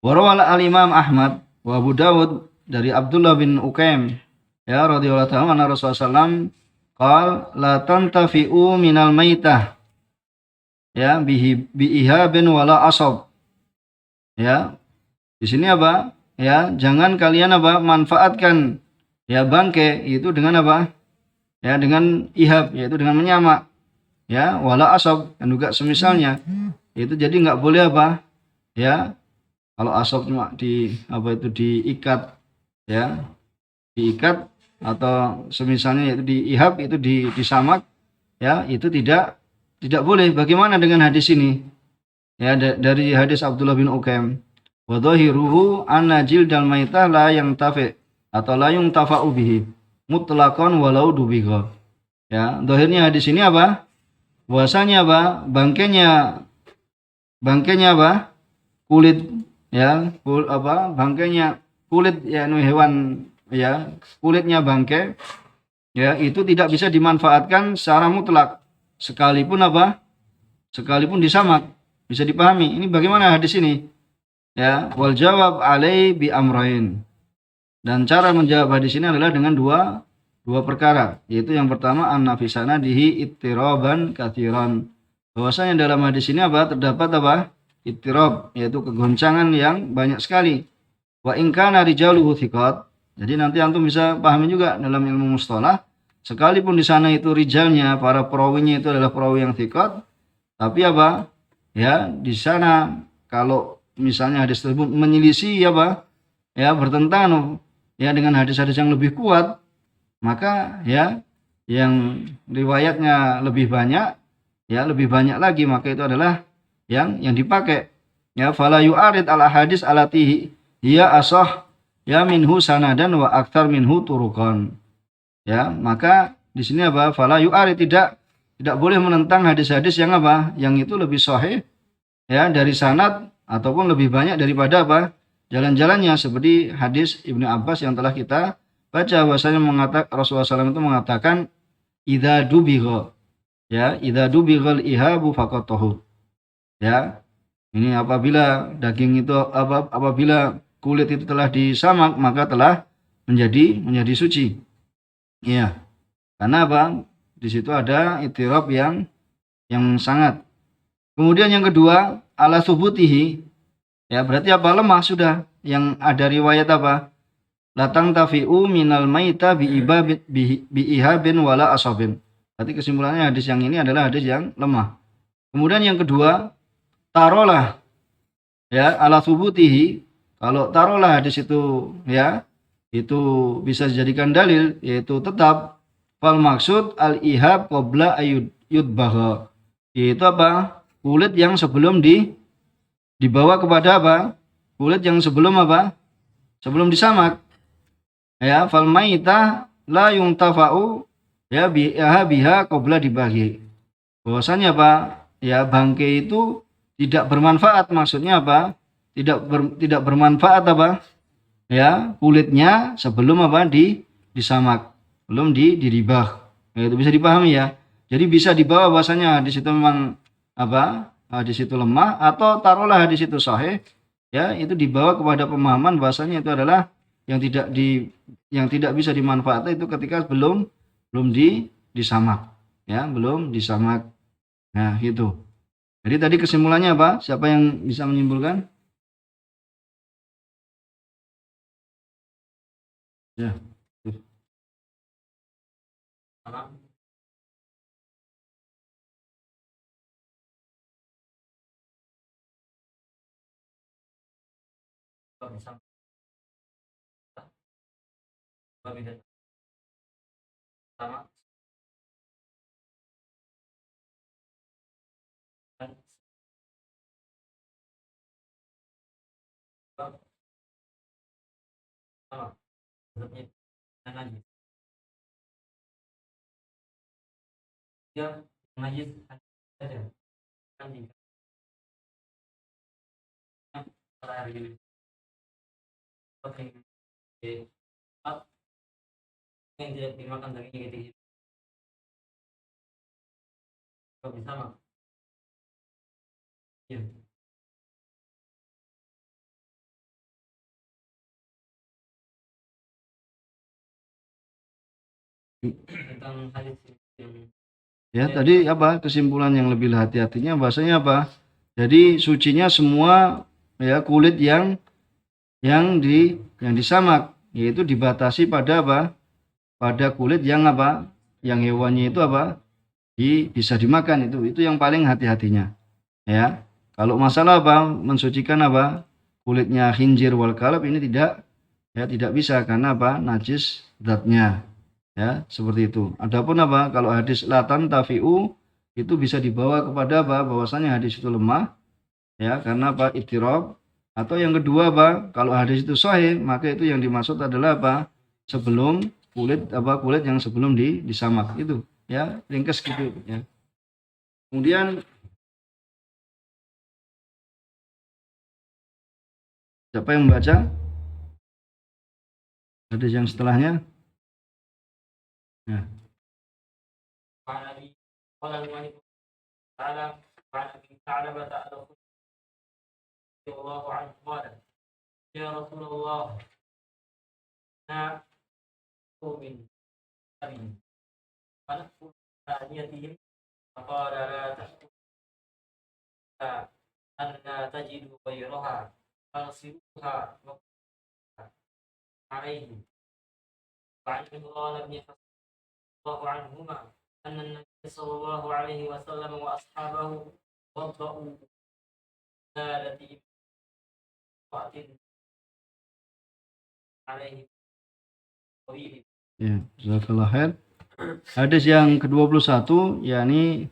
Warawala al-Imam Ahmad wa Abu Dawud dari Abdullah bin Uqaim ya radhiyallahu ta'ala anna Rasulullah SAW qal la tantafi'u minal maitah ya bi'ihabin wala asab. Ya, di sini apa? Ya, jangan kalian apa? Manfaatkan ya bangke itu dengan apa? Ya, dengan ihab, yaitu dengan menyamak. Ya, wala asab dan juga semisalnya. Itu jadi nggak boleh apa? Ya, kalau asab cuma di apa itu diikat ya, diikat atau semisalnya yaitu diihab itu disamak ya, itu tidak boleh. Bagaimana dengan hadis ini? Ya, dari hadis Abdullah bin Uqaim, wa dhahiruhu anna jildal maitah la yang tafi atau la yung tafa'u bihi mutlaqan walau dubigha. Ya, dhahirnya hadis ini apa? Bahwasanya apa? Bangkainya apa? Kulit ya, bangkainya kulit ya hewan ya, kulitnya bangkai ya, itu tidak bisa dimanfaatkan secara mutlak sekalipun apa? Sekalipun disamak. Bisa dipahami. Ini bagaimana hadis ini? Ya, wal jawab alai bi amrain. Dan cara menjawab hadis ini adalah dengan dua perkara, yaitu yang pertama an-nafisana dihi ittiraban katsiran. Bahwasanya dalam hadis ini apa? Terdapat apa? Ittirab, yaitu kegoncangan yang banyak sekali. Wa in kana rijaluhu thiqat. Jadi nanti antum bisa pahami juga dalam ilmu mustalah, sekalipun di sana itu rijalnya, para perawinya itu adalah perawi yang thiqat, tapi apa? Ya, di sana kalau misalnya hadis tersebut menyelisih apa? Ya, bertentangan ya dengan hadis-hadis yang lebih kuat, maka ya yang riwayatnya lebih banyak ya, lebih banyak lagi, maka itu adalah yang dipakai. Ya, fala yu'arid al hadis alati hiya asah ya minhu sanadan wa aktsar minhu turuqan. Ya, maka di sini apa? Fala yu'arid, tidak boleh menentang hadis-hadis yang apa? Yang itu lebih sahih ya dari sanad ataupun lebih banyak daripada apa? Jalan-jalannya, seperti hadis Ibnu Abbas yang telah kita baca, bahwasanya Rasulullah SAW itu mengatakan idza dubigha ya, idza dubighal ihabu faqad tahur. Ya. Ini apabila daging itu apabila kulit itu telah disamak maka telah menjadi suci. Iya. Karena apa? Di situ ada ittirab yang sangat. Kemudian yang kedua, ala subutihi. Ya, berarti apa? Lemah sudah. Yang ada riwayat apa? Latang tafi'u minal maita bi'ihabin wala asabin. Berarti kesimpulannya hadis yang ini adalah hadis yang lemah. Kemudian yang kedua, tarolah ya ala subutihi. Kalau tarolah hadis itu ya, itu bisa dijadikan dalil, yaitu tetap fal maksud al ihab qabla yudbagha, yaitu apa? Kulit yang sebelum dibawa kepada apa? Kulit yang sebelum apa? Sebelum disamak. Ya, fal maita la yuntafa'u ya biha qabla dibagi. Bahwasanya apa? Ya, bangkai itu tidak bermanfaat, maksudnya apa? Tidak bermanfaat apa? Ya, kulitnya sebelum apa? Disamak, belum diribah. Ya, itu bisa dipahami ya. Jadi bisa dibawa bahwasanya di situ memang apa? Hadis itu lemah, atau taruhlah hadis itu sahih, ya, itu dibawa kepada pemahaman bahwasanya itu adalah yang tidak bisa dimanfaatkan itu ketika belum disamak, ya, belum disamak. Nah, gitu. Jadi tadi kesimpulannya apa? Siapa yang bisa menyimpulkan? Ya. Ya, tadi apa kesimpulan yang lebih hati-hatinya bahasanya apa? Jadi sucinya semua ya kulit yang disamak, yaitu dibatasi pada apa? Pada kulit yang apa? Yang hewannya itu apa? Bisa dimakan itu yang paling hati-hatinya. Ya. Kalau masalah apa? Mensucikan apa? Kulitnya khinzir wal kalb ini tidak bisa karena apa? Najis zatnya. Ya, seperti itu. Adapun apa? Kalau hadis latan tafi'u itu bisa dibawa kepada apa? Bahwasanya hadis itu lemah ya, karena apa? Ittirab. Atau yang kedua apa? Kalau hadis itu sahih, maka itu yang dimaksud adalah apa? Sebelum kulit yang sebelum disamak itu ya, ringkas gitu ya. Kemudian siapa yang membaca hadis yang setelahnya? Ya. Ya, jazakallah khair. Hadis yang ke-21 yakni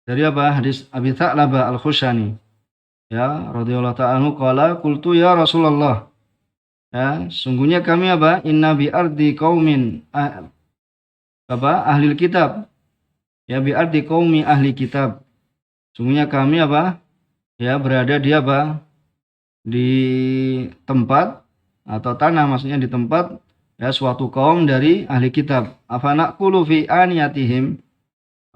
dari apa? Hadis Abi Tha'labah Al-Khushani. Ya, radhiyallahu ta'ala anhu qala qultu ya Rasulullah. Ya, sungguhnya kami apa? Inna bi ardi qaumin ahli kitab. Ya, bi ardi qaumi ahli kitab. Sungguhnya kami apa? Ya, berada di apa? Di tempat atau tanah, maksudnya di tempat ya suatu kaum dari ahli kitab. Afanaqulu fi aniyatihim,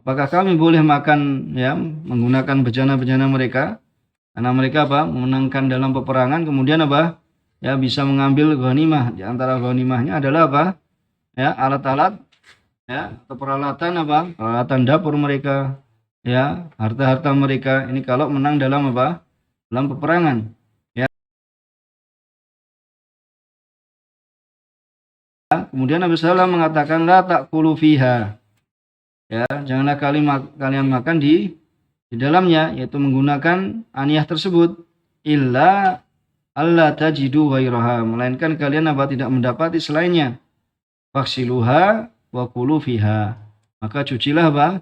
apakah kami boleh makan ya menggunakan bejana-bejana mereka karena mereka apa memenangkan dalam peperangan, kemudian apa ya bisa mengambil ghanimah. Di antara ghanimahnya adalah apa ya alat-alat ya atau peralatan apa peralatan dapur mereka ya harta-harta mereka ini kalau menang dalam apa dalam peperangan. Kemudian Nabi SAW mengatakan la ta'kulu fiha. Ya, janganlah kalian makan di dalamnya, yaitu menggunakan aniyah tersebut illa alla tajidu ghairaha, melainkan kalian apa tidak mendapati selainnya. Faksiluha wa kulu fiha. Maka cucilah apa?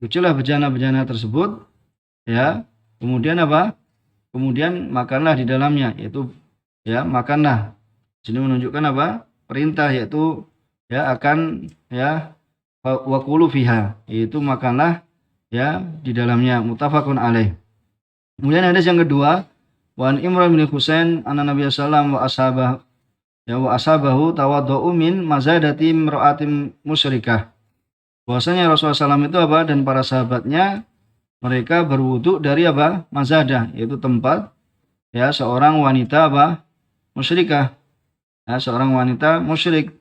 Cucilah bejana-bejana tersebut ya. Kemudian apa? Kemudian makanlah di dalamnya, yaitu ya makanlah. Sini menunjukkan apa? Perintah yaitu ya akan ya wakulu fiha, yaitu makanlah ya di dalamnya. Muttafaqun alaih. Kemudian hadis yang kedua, Wan Imran bin Husain anna Nabi sallallahu wa ashabahu tawaddu'u min mazadati imra'atin musyrikah. Bahwasanya Rasulullah SAW itu apa dan para sahabatnya mereka berwudu dari apa? Mazadah, yaitu tempat ya seorang wanita apa? Musyrikah. Ya, seorang wanita musyrik.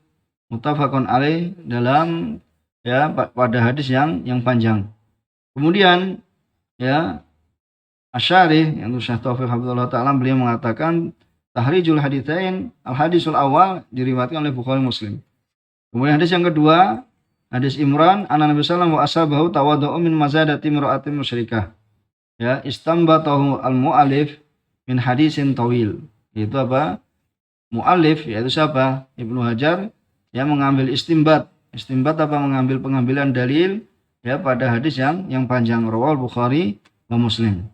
Muttafaqun alaih dalam ya pada hadis yang panjang. Kemudian ya Asy'ari yang Syekh Taufik Hafizahullah taala beliau mengatakan tahrijul haditsain al-hadisul awal diriwayatkan oleh Bukhari Muslim. Kemudian hadis yang kedua, hadis Imran anna Nabi sallallahu alaihi wasallam wa ashabahu tawaddu'u min mazadati imra'atin musyrikah. Ya, istambatahu al-mu'allif min hadisin tawil. Itu apa? Mu'allif yaitu siapa? Ibnu Hajar yang mengambil istimbat. Istimbat apa? Mengambil pengambilan dalil ya pada hadis yang panjang, rawal Bukhari wa Muslim.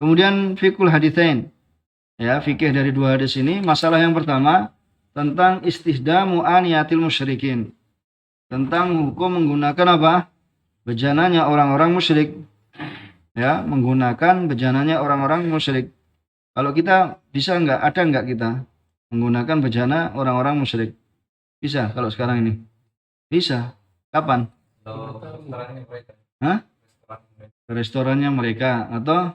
Kemudian fikul haditsain. Ya, fikih dari dua hadis ini, masalah yang pertama tentang istihdamu aniyatil musyrikin. Tentang hukum menggunakan apa? Bejananya orang-orang musyrik. Ya, menggunakan bejananya orang-orang musyrik. Kalau kita bisa enggak? Ada enggak kita menggunakan bejana orang-orang musyrik? Bisa kalau sekarang ini? Bisa. Kapan? Hah? Restorannya mereka atau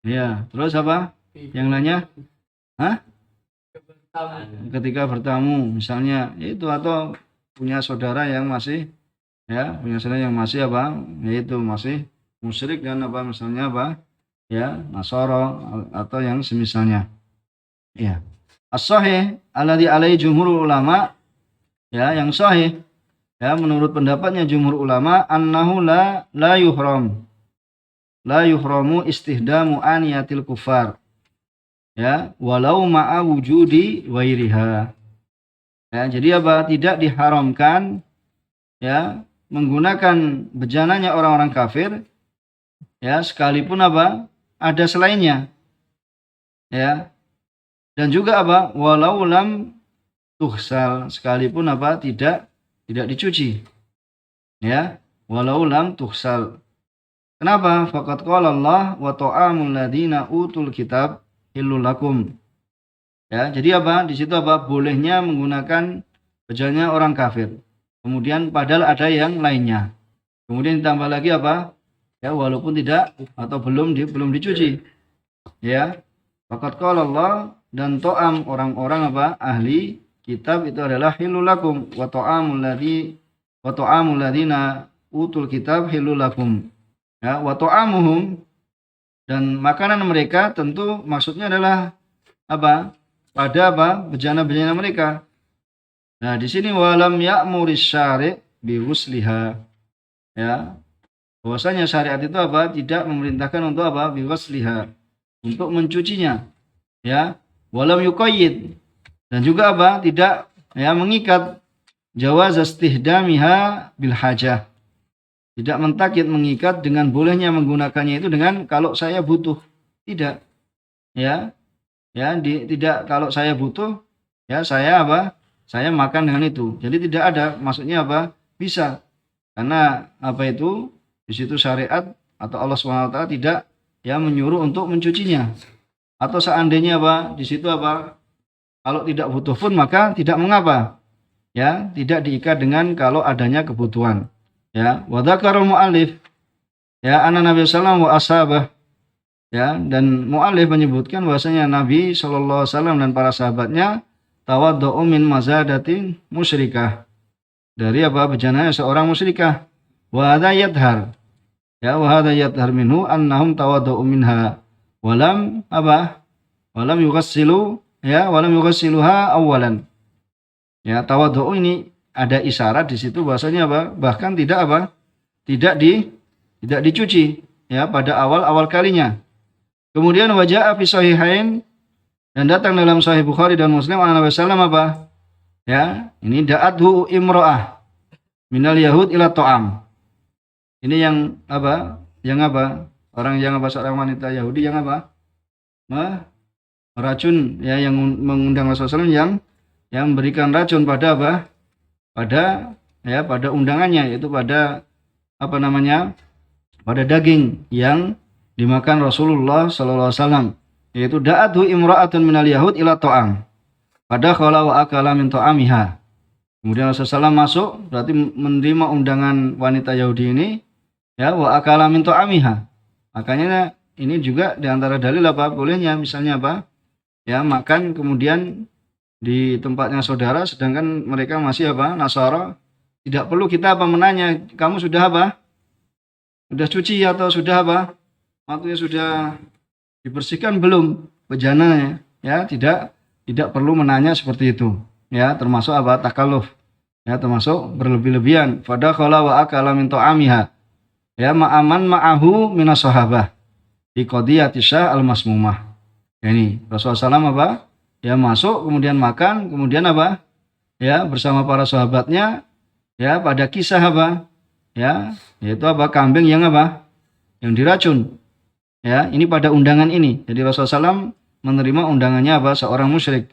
ya, terus apa? Yang lainnya? Hah? Ketika bertamu, misalnya itu atau punya saudara yang masih ya, punya saudara yang masih apa? Yaitu masih musyrik dan apa misalnya apa? Ya, Nasara atau yang semisalnya. Ya. As-sahih alladzi alaihi jumhur ulama ya, yang sahih ya menurut pendapatnya jumhur ulama annahu la yuhram. La yuhramu istihdamu aniyatil kufar. Ya, walau ma'a wujudi wairiha. Ya, jadi apa? Tidak diharamkan ya menggunakan bejananya orang-orang kafir ya sekalipun apa? Ada selainnya. Ya. Dan juga apa? Walau lam tuhsal, sekalipun apa? Tidak dicuci. Ya, walau lam tuhsal. Kenapa? Faqad qala Allah wa ta'amul ladina utul kitab hillul lakum. Ya, jadi apa? Di situ apa? Bolehnya menggunakan bejananya orang kafir. Kemudian padahal ada yang lainnya. Kemudian ditambah lagi apa? Ya, walaupun tidak atau belum dicuci. Ya. Faqad qala Allah dan ta'am orang-orang apa? Ahli kitab itu adalah hillul lakum wa ta'amul ladina utul kitab hillul lakum. Ya, wa ta'amuhum dan makanan mereka tentu maksudnya adalah apa? Pada apa? Bejana-bejana mereka. Nah, di sini walam ya'muris syari' bi ghusliha. Ya. Bahwasanya syariat itu apa? Tidak memerintahkan untuk apa? Bi ghusliha. Untuk mencucinya. Ya. Walam yuqayyid. Dan juga apa? Tidak ya mengikat jawaz istihdamiha bil hajah. Tidak mentakid mengikat dengan bolehnya menggunakannya itu dengan kalau saya butuh. Tidak. Ya. Ya, tidak kalau saya butuh ya saya apa? Saya makan dengan itu. Jadi tidak ada maksudnya apa? Bisa. Karena apa itu? Di situ syariat atau Allah SWT tidak ya menyuruh untuk mencucinya. Atau seandainya apa? Di situ apa? Kalau tidak butuh pun maka tidak mengapa. Ya, tidak diikat dengan kalau adanya kebutuhan. Ya, wa dzakarul muallif ya anna Nabi sallallahu wa ashabah ya, dan muallif menyebutkan bahwasanya Nabi sallallahu alaihi wasallam dan para sahabatnya tawaddu'u min mazadatin musyrikah, dari apa? Bejananya seorang musyrikah. Wa hadza yadhar ya, wa hadza yadhar minhu annahum tawaddu'u minha walam apa? Walam yughassilu ya, walam yughassiluha awalan. Ya, tawaddu'u ini ada isyarat di situ bahwasanya apa? Bahkan tidak apa? Tidak dicuci ya pada awal kalinya. Kemudian wajah fi sahihain dan datang dalam Sahih Bukhari dan Muslim Nabi sallam apa? Ya, ini da'athu imra'ah minal yahud ila ta'am. Ini yang apa? Yang apa? Orang yang apa? Seorang wanita Yahudi yang apa? Meracun ya, yang mengundang Rasulullah SAW yang memberikan racun pada apa? Pada undangannya, yaitu pada apa namanya? Pada daging yang dimakan Rasulullah sallallahu alaihi wasallam, yaitu da'atu imra'atun minal yahud ila ta'am. Pada khala wa akala min ta'amiha. Kemudian Rasulullah SAW masuk, berarti menerima undangan wanita Yahudi ini, ya, wa akala min ta'amiha. Makanya ini juga diantara dalil apa? Bolehnya misalnya apa? Ya, makan kemudian di tempatnya saudara sedangkan mereka masih apa? Nasara. Tidak perlu kita apa menanya, kamu sudah apa? Sudah cuci atau sudah apa? waktunya sudah dibersihkan belum bejananya, ya tidak perlu menanya seperti itu, ya termasuk apa takalluf, ya termasuk berlebih-lebihan. Fadakhala wa akala min ta'amiha, ya ma'aman ma'ahu minas sahabah di qadiyati syah al-masmumah. Ya, ini Rasulullah SAW apa? Ya masuk kemudian makan, kemudian apa? Ya bersama para sahabatnya, ya pada kisah apa? Ya, yaitu apa? Kambing yang apa? Yang diracun. Ya, ini pada undangan ini. Jadi Rasulullah SAW menerima undangannya apa? Seorang musyrik,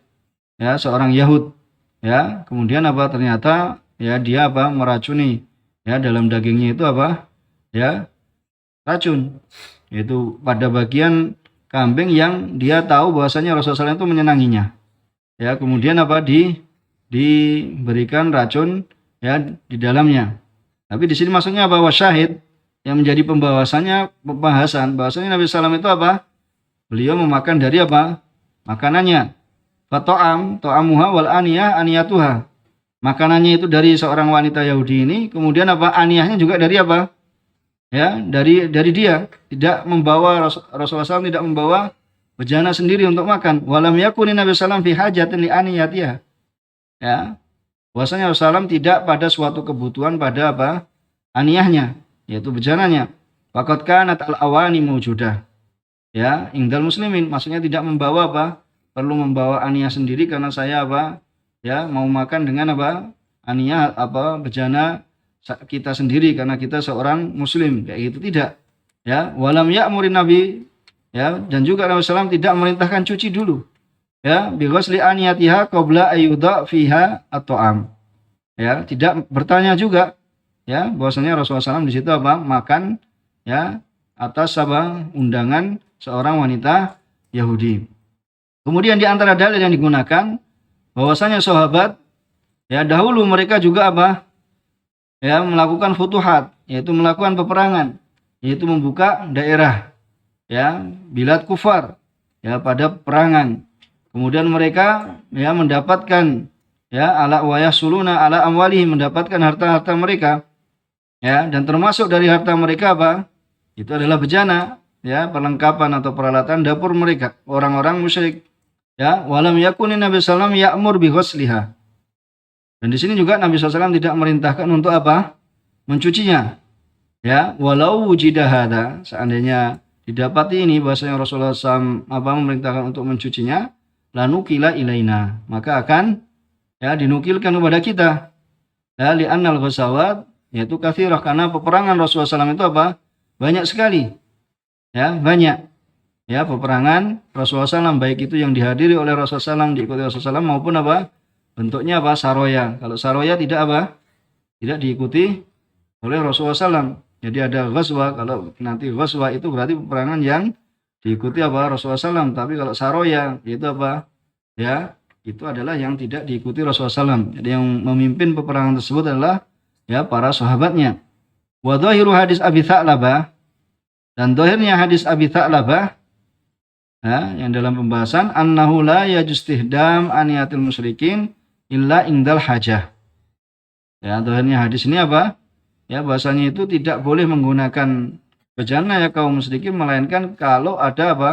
ya, seorang Yahud. Ya, kemudian apa? Ternyata ya dia apa? Meracuni. Ya, dalam dagingnya itu apa? Ya, racun. Yaitu pada bagian kambing yang dia tahu bahwasanya Rasulullah SAW itu menyenanginya. Ya, kemudian apa? Diberikan racun ya di dalamnya. Tapi di sini maksudnya apa? Wasyahid yang menjadi pembahasan bahwasanya Nabi SAW itu apa? Beliau memakan dari apa? Makanannya. Ta'amuha wal aniyah aniyatuha. Makanannya itu dari seorang wanita Yahudi ini, kemudian apa? Aniyahnya juga dari apa? Ya, dari dia. Tidak membawa Rasulullah SAW tidak membawa bejana sendiri untuk makan. Walam yakuni Nabi SAW fi hajatin li aniyatiha. Ya. Bahwasanya Rasulullah SAW tidak pada suatu kebutuhan pada apa? Aniyahnya, yaitu bejananya. Faqad kanat al-awani mawjudah. Ya, ingdal muslimin, maksudnya tidak membawa apa? Perlu membawa aniyah sendiri karena saya apa? Ya, mau makan dengan apa? Aniyah apa? Bejana kita sendiri karena kita seorang muslim, kayak gitu tidak. Ya, walam ya'murin Nabi, ya, dan juga Nabi SAW tidak memerintahkan cuci dulu. Ya, bi ghusli aniyatiha qabla ayyudha fiha at-ta'am. Ya, tidak bertanya juga, ya, bahwasanya Rasulullah SAW di situ apa? Makan, ya, atas apa? Undangan seorang wanita Yahudi. Kemudian di antara dalil yang digunakan bahwasanya sahabat ya dahulu mereka juga apa? Ya, melakukan futuhat, yaitu melakukan peperangan, yaitu membuka daerah, ya, bilad kufar, ya, pada peperangan. Kemudian mereka ya mendapatkan ya ala wayasuluna ala amwalihi, mendapatkan harta-harta mereka, ya, dan termasuk dari harta mereka apa? Itu adalah bejana, ya, perlengkapan atau peralatan dapur mereka, orang-orang musyrik. Ya, walam yakuni Nabi sallallahu alaihi wasallam ya'mur bi ghusliha. Dan di sini juga Nabi SAW tidak merintahkan untuk apa? Mencucinya. Ya, walau wujida hada, seandainya didapati ini bahwasanya Rasulullah SAW apa memerintahkan untuk mencucinya, lanukila ilaina, maka akan ya dinukilkan kepada kita. Ya, li'annal ghazawat, yaitu katsirah, karena peperangan Rasulullah SAW itu apa? Banyak sekali. Ya, banyak. Ya, peperangan Rasulullah SAW, baik itu yang dihadiri oleh Rasulullah SAW, diikuti Rasulullah SAW, maupun apa? Bentuknya apa? Saroya. Kalau saroya tidak apa? Tidak diikuti oleh Rasulullah SAW. Jadi ada ghazwa. Kalau nanti ghazwa itu berarti peperangan yang diikuti apa? Rasulullah SAW. Tapi kalau saroya itu apa? Ya, itu adalah yang tidak diikuti Rasulullah SAW. Jadi yang memimpin peperangan tersebut adalah ya para sahabatnya. Wa dhahiru hadis Abi Tha'labah, dan dohirnya hadis Abi Tha'labah, ya, yang dalam pembahasan annahu la yajustihdam aniyatil musyrikin illa indal hajah. Ya, dohirnya hadis ini apa? Ya, bahasanya itu tidak boleh menggunakan bejana ya kaum musyrikin melainkan kalau ada apa?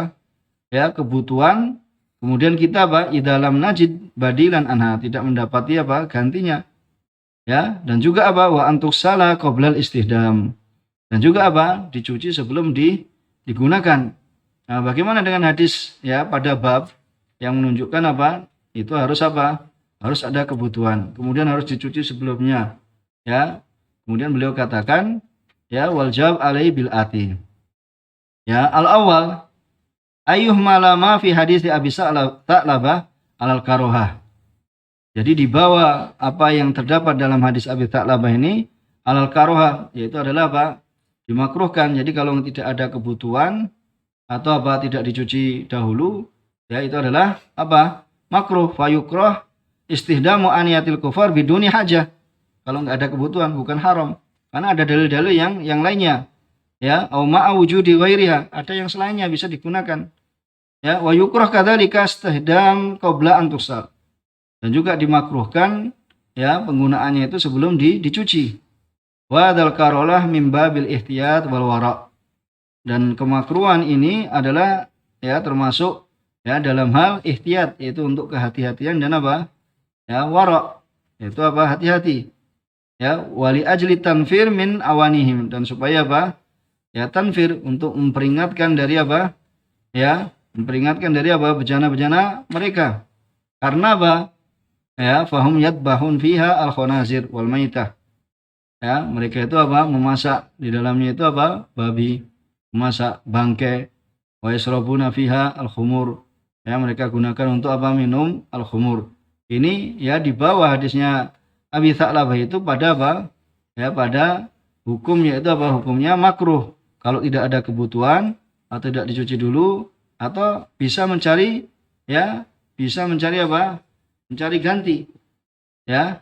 Ya, kebutuhan. Kemudian kita apa? Idalam najid badilan anha, tidak mendapati apa? Gantinya. Ya, dan juga apa? Wa antuksala qoblal istihdam. Dan juga apa? Dicuci sebelum digunakan. Nah, bagaimana dengan hadis ya pada bab yang menunjukkan apa? Itu harus apa? Harus ada kebutuhan. Kemudian harus dicuci sebelumnya. Ya. Kemudian beliau katakan ya wal jawab alai bil ati. Ya, al-awwal ayyuh malama fi hadis Abi Tha'labah alal karohah. Jadi dibawa apa yang terdapat dalam hadis Abi Tha'labah ini alal karohah, yaitu adalah apa? Dimakruhkan. Jadi kalau tidak ada kebutuhan atau apa tidak dicuci dahulu, ya itu adalah apa? Makruh. Fayukroh istihdamu aniyatil kufar biduni hajah. Kalau nggak ada kebutuhan bukan haram. Karena ada dalil-dalil yang lainnya. Ya, au ma'a wujudi ghairiha, ada yang selainnya bisa digunakan. Ya, wa yukrah kadzalika istihdam qabla an tusal. Dan juga dimakruhkan ya penggunaannya itu sebelum dicuci. Wa dzal karolah min babil ihtiyat wal wara'. Dan kemakruhan ini adalah ya termasuk ya dalam hal ihtiyat, yaitu untuk kehati-hatian dan apa? Ya warok, yaitu apa? Hati-hati. Ya, wali ajli tanfir min awanihim, dan supaya apa? Ya tanfir, untuk memperingatkan dari apa? Ya, memperingatkan dari apa? Bejana-bejana mereka. Karena apa? Ya, fahum yadbahun fiha al-khanazir wal maitah. Ya, mereka itu apa? Memasak di dalamnya itu apa? Babi, memasak bangkai, wa yasrabuna fiha al-khumur. Ya, mereka gunakan untuk apa? Minum al-khumur. Ini ya di bawah hadisnya Abi Tha'labah itu pada apa? Ya, pada hukumnya itu apa? Hukumnya makruh. Kalau tidak ada kebutuhan atau tidak dicuci dulu, atau bisa mencari ya, bisa mencari apa? Mencari ganti. Ya.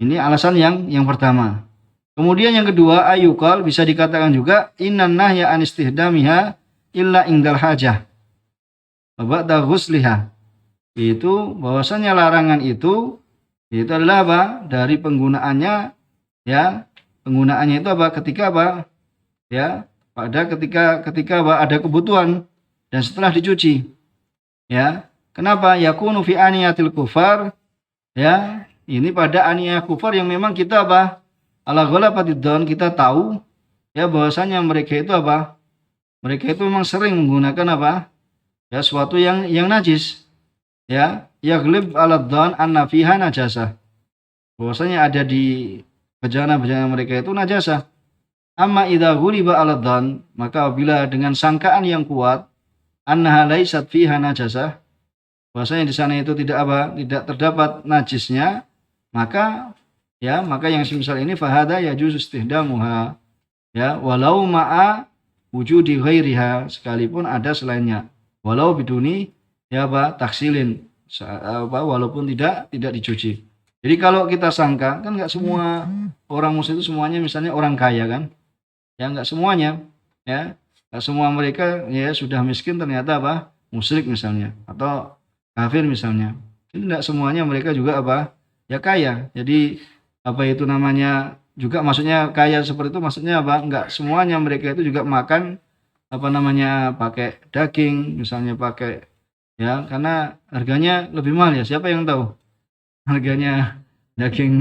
Ini alasan yang pertama. Kemudian yang kedua, ayukal bisa dikatakan juga innan nahya an istihdamiha illa indal hajah wa ba'da ghusliha. Itu bahwasanya larangan itu adalah apa? Dari penggunaannya ya, penggunaannya itu apa? Ketika apa? Ya, pada ketika apa? Ada kebutuhan dan setelah dicuci. Ya. Kenapa? Yakunu fi aniyatil kufar. Ya, ini pada aniyah kufar yang memang kita apa? Ala ghalabatid dzan, kita tahu ya bahwasanya mereka itu apa? Mereka itu memang sering menggunakan apa? Ya sesuatu yang najis. Ya, yaglib ala dzan anna fiha najasah. Bahwasanya ada di bejana-bejana mereka itu najasah. Amma idza ghuliba ala dzan, maka apabila dengan sangkaan yang kuat annaha laysat fiha najasah, bahwasanya di sana itu tidak apa? Tidak terdapat najisnya, maka yang semisal ini fahada yajuz istihdamuha, ya walau ma'a wujudi ghairiha, sekalipun ada selainnya, walau biduni ya apa? Taksilin, walaupun tidak dicuci. Jadi kalau kita sangka, kan nggak semua orang muslim itu semuanya misalnya orang kaya kan, ya nggak semuanya, ya nggak semua mereka ya sudah miskin ternyata apa? Musyrik misalnya, atau kafir misalnya. Ini tidak semuanya mereka juga apa? Ya kaya. Jadi apa itu namanya juga, maksudnya kaya seperti itu maksudnya apa? Enggak semuanya mereka itu juga makan apa namanya pakai daging misalnya, pakai ya karena harganya lebih mahal ya. Siapa yang tahu harganya daging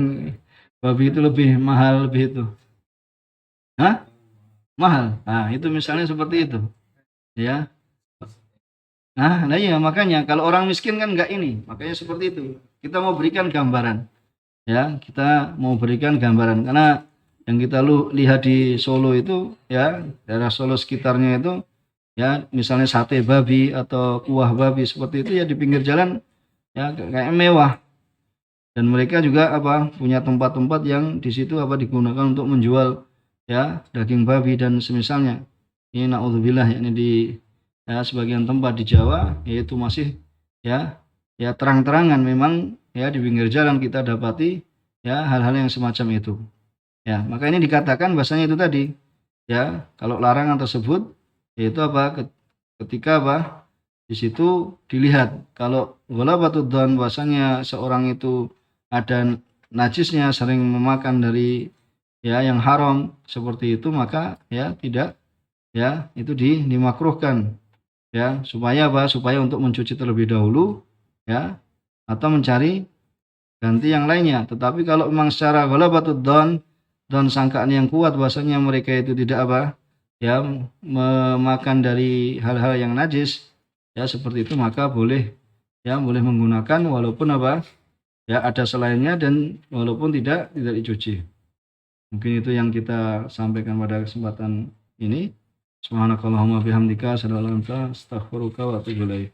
babi itu lebih mahal lebih itu? Hah? Mahal. Nah, itu misalnya seperti itu. Ya. Nah iya makanya kalau orang miskin kan enggak ini. Makanya seperti itu. Kita mau berikan gambaran. Ya, kita mau berikan gambaran karena yang kita lihat di Solo itu ya, daerah Solo sekitarnya itu ya, misalnya sate babi atau kuah babi seperti itu ya di pinggir jalan ya, kayak mewah. Dan mereka juga apa? Punya tempat-tempat yang di situ apa digunakan untuk menjual ya daging babi dan semisalnya. Ini naudzubillah, yakni di ya sebagian tempat di Jawa yaitu masih ya terang-terangan memang ya di pinggir jalan kita dapati ya hal-hal yang semacam itu. Ya, maka ini dikatakan bahasanya itu tadi ya, kalau larangan tersebut yaitu apa? Ketika apa? Di situ dilihat kalau ghalabatud dzan, bahasanya seorang itu ada najisnya, sering memakan dari ya yang haram seperti itu, maka ya tidak ya itu dimakruhkan ya, supaya apa? Supaya untuk mencuci terlebih dahulu ya, atau mencari ganti yang lainnya. Tetapi kalau memang secara ghalabatud dzan dan sangkaan yang kuat bahasanya mereka itu tidak apa? Ya memakan dari hal-hal yang najis ya seperti itu, maka boleh ya, boleh menggunakan walaupun apa? Ya ada selainnya dan walaupun tidak dicuci. Mungkin itu yang kita sampaikan pada kesempatan ini. Subhanakallahumma bihamdika asyhadu an la ilaha illa anta astaghfiruka wa atubu ilaik.